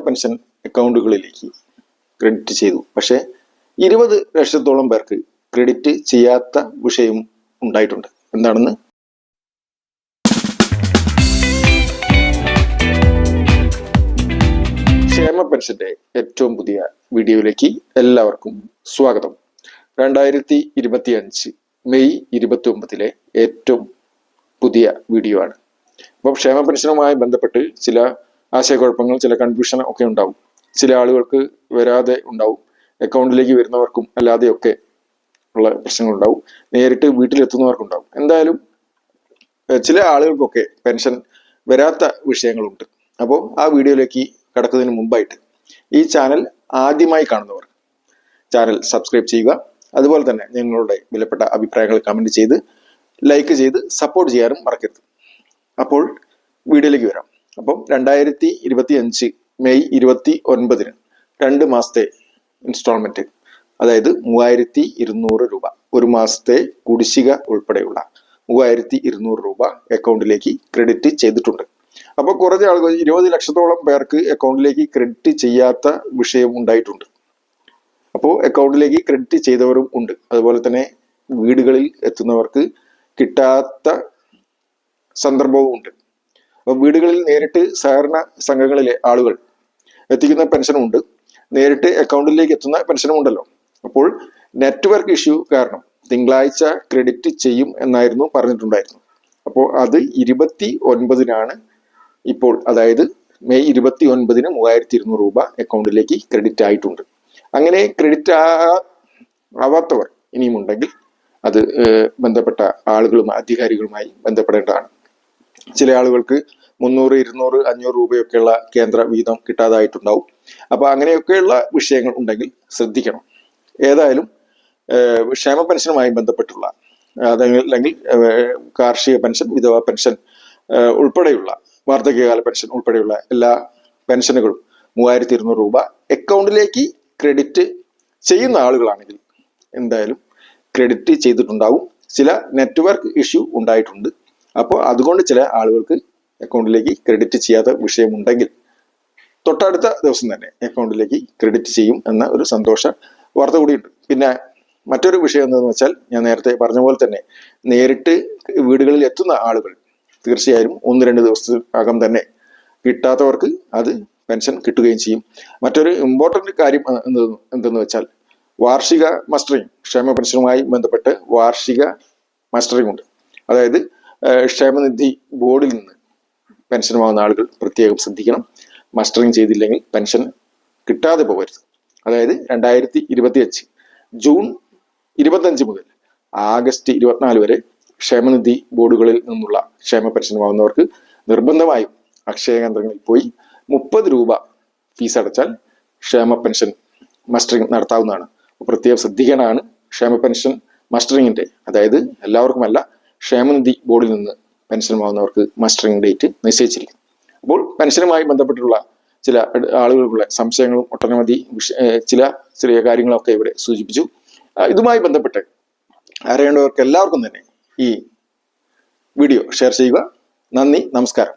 Pension അക്കൗണ്ടുകളിലേക്ക് credit ചെയ്തു. പക്ഷേ 20 ലക്ഷത്തോളം പേർക്ക് ക്രെഡിറ്റ് ചെയ്യാത്ത വിഷയം ഉണ്ടായിട്ടുണ്ട്. എന്താണെന്ന് ക്ഷേമ പെൻഷന്റെ ഏറ്റവും പുതിയ വീഡിയോയിലേക്ക് എല്ലാവർക്കും സ്വാഗതം. 2025 മെയ് 29 ഏറ്റവും പുതിയ വീഡിയോ ആണ്. അപ്പം ക്ഷേമ പെൻഷനുമായി ബന്ധപ്പെട്ട് ചില ആശയക്കുഴപ്പങ്ങൾ, ചില കൺഫ്യൂഷൻ ഒക്കെ ഉണ്ടാവും. ചില ആളുകൾക്ക് വരാതെ ഉണ്ടാവും, അക്കൗണ്ടിലേക്ക് വരുന്നവർക്കും അല്ലാതെയൊക്കെ ഉള്ള പ്രശ്നങ്ങളുണ്ടാവും, നേരിട്ട് വീട്ടിലെത്തുന്നവർക്കുണ്ടാവും. എന്തായാലും ചില ആളുകൾക്കൊക്കെ പെൻഷൻ വരാത്ത വിഷയങ്ങളുണ്ട്. അപ്പോൾ ആ വീഡിയോയിലേക്ക് കടക്കുന്നതിന് മുമ്പായിട്ട് ഈ ചാനൽ ആദ്യമായി കാണുന്നവർ ചാനൽ സബ്സ്ക്രൈബ് ചെയ്യുക. അതുപോലെ തന്നെ നിങ്ങളുടെ വിലപ്പെട്ട അഭിപ്രായങ്ങൾ കമന്റ് ചെയ്ത് ലൈക്ക് ചെയ്ത് സപ്പോർട്ട് ചെയ്യാനും മറക്കരുത്. അപ്പോൾ വീഡിയോയിലേക്ക് വരാം. അപ്പം 2025 മെയ് 29 2 മാസത്തെ ഇൻസ്റ്റാൾമെന്റ്, അതായത് 3200 രൂപ, ഒരു മാസത്തെ കുടിശ്ശിക ഉൾപ്പെടെയുള്ള 3200 രൂപ അക്കൗണ്ടിലേക്ക് ക്രെഡിറ്റ് ചെയ്തിട്ടുണ്ട്. അപ്പോൾ കുറച്ച് ആളുകൾ 20 ലക്ഷത്തോളം പേർക്ക് അക്കൗണ്ടിലേക്ക് ക്രെഡിറ്റ് ചെയ്യാത്ത വിഷയം ഉണ്ടായിട്ടുണ്ട്. അപ്പോൾ അക്കൗണ്ടിലേക്ക് ക്രെഡിറ്റ് ചെയ്തവരും ഉണ്ട്. അതുപോലെ തന്നെ വീടുകളിൽ എത്തുന്നവർക്ക് കിട്ടാത്ത സന്ദർഭവും ഉണ്ട്. അപ്പോൾ വീടുകളിൽ നേരിട്ട് സഹകരണ സംഘങ്ങളിലെ ആളുകൾ എത്തിക്കുന്ന പെൻഷനും ഉണ്ട്, നേരിട്ട് അക്കൗണ്ടിലേക്ക് എത്തുന്ന പെൻഷനും ഉണ്ടല്ലോ. അപ്പോൾ നെറ്റ്വർക്ക് ഇഷ്യൂ കാരണം തിങ്കളാഴ്ച ക്രെഡിറ്റ് ചെയ്യും എന്നായിരുന്നു പറഞ്ഞിട്ടുണ്ടായിരുന്നു. അപ്പോൾ അത് 29-നാണ് ഇപ്പോൾ, അതായത് മെയ് 29-ന് 3200 രൂപ അക്കൗണ്ടിലേക്ക് ക്രെഡിറ്റ് ആയിട്ടുണ്ട്. അങ്ങനെ ക്രെഡിറ്റ് ആവാത്തവർ ഇനിയും ഉണ്ടെങ്കിൽ അത് ബന്ധപ്പെട്ട ആളുകളുമായി, അധികാരികളുമായി ബന്ധപ്പെടേണ്ടതാണ്. ചില ആളുകൾക്ക് 300, 200, 500 രൂപയൊക്കെയുള്ള കേന്ദ്ര വീതം കിട്ടാതായിട്ടുണ്ടാവും. അപ്പൊ അങ്ങനെയൊക്കെയുള്ള വിഷയങ്ങൾ ഉണ്ടെങ്കിൽ ശ്രദ്ധിക്കണം. ഏതായാലും ക്ഷേമ പെൻഷനുമായി ബന്ധപ്പെട്ടുള്ള, അല്ലെങ്കിൽ കാർഷിക പെൻഷൻ, വിധവ പെൻഷൻ ഉൾപ്പെടെയുള്ള, വാർദ്ധക്യകാല പെൻഷൻ ഉൾപ്പെടെയുള്ള എല്ലാ പെൻഷനുകളും 3200 രൂപ അക്കൗണ്ടിലേക്ക് ക്രെഡിറ്റ് ചെയ്യുന്ന ആളുകളാണെങ്കിൽ എന്തായാലും ക്രെഡിറ്റ് ചെയ്തിട്ടുണ്ടാവും. ചില നെറ്റ്വർക്ക് ഇഷ്യൂ ഉണ്ടായിട്ടുണ്ട്. അപ്പോൾ അതുകൊണ്ട് ചില ആളുകൾക്ക് അക്കൗണ്ടിലേക്ക് ക്രെഡിറ്റ് ചെയ്യാത്ത വിഷയമുണ്ടെങ്കിൽ തൊട്ടടുത്ത ദിവസം തന്നെ അക്കൗണ്ടിലേക്ക് ക്രെഡിറ്റ് ചെയ്യും എന്ന ഒരു സന്തോഷ വാർത്ത കൂടിയുണ്ട്. പിന്നെ മറ്റൊരു വിഷയം എന്താണെന്ന് വെച്ചാൽ, ഞാൻ നേരത്തെ പറഞ്ഞ പോലെ തന്നെ നേരിട്ട് വീടുകളിൽ എത്തുന്ന ആളുകൾ തീർച്ചയായും 1-2 ദിവസത്തിനകം തന്നെ കിട്ടാത്തവർക്ക് അത് പെൻഷൻ കിട്ടുകയും ചെയ്യും. മറ്റൊരു ഇമ്പോർട്ടന്റ് കാര്യം എന്തെന്ന് വെച്ചാൽ, വാർഷിക മസ്റ്ററിംഗ്, ക്ഷേമ പെൻഷനുമായി ബന്ധപ്പെട്ട് വാർഷിക മസ്റ്ററിംഗ് ഉണ്ട്. അതായത് ക്ഷേമനിധി ബോർഡിൽ നിന്ന് പെൻഷൻ വാങ്ങുന്ന ആളുകൾ പ്രത്യേകം ശ്രദ്ധിക്കണം. മസ്റ്ററിംഗ് ചെയ്തില്ലെങ്കിൽ പെൻഷൻ കിട്ടാതെ പോകരുത്. അതായത് 2025 ജൂൺ 25 മുതൽ ആഗസ്റ്റ് 24 വരെ ക്ഷേമനിധി ബോർഡുകളിൽ നിന്നുള്ള ക്ഷേമ പെൻഷൻ വാങ്ങുന്നവർക്ക് നിർബന്ധമായും അക്ഷയ കേന്ദ്രങ്ങളിൽ പോയി 30 രൂപ ഫീസ് അടച്ചാൽ ക്ഷേമ പെൻഷൻ മസ്റ്ററിംഗ് നടത്താവുന്നതാണ്. പ്രത്യേകം ശ്രദ്ധിക്കാനാണ് ക്ഷേമ പെൻഷൻ മസ്റ്ററിങ്ങിന്റെ, അതായത് എല്ലാവർക്കുമല്ല, ക്ഷേമനിധി ബോർഡിൽ നിന്ന് പെൻഷൻ വാങ്ങുന്നവർക്ക് മസ്റ്ററിംഗ് ഡേറ്റ് നിശ്ചയിച്ചിരിക്കും. അപ്പോൾ പെൻഷനുമായി ബന്ധപ്പെട്ടുള്ള ചില ആളുകൾക്കുള്ള സംശയങ്ങളും ഒട്ടനവധി ചില ചെറിയ കാര്യങ്ങളൊക്കെ ഇവിടെ സൂചിപ്പിച്ചു. ഇതുമായി ബന്ധപ്പെട്ട് അറിയേണ്ടവർക്ക് എല്ലാവർക്കും തന്നെ ഈ വീഡിയോ ഷെയർ ചെയ്യുക. നന്ദി, നമസ്കാരം.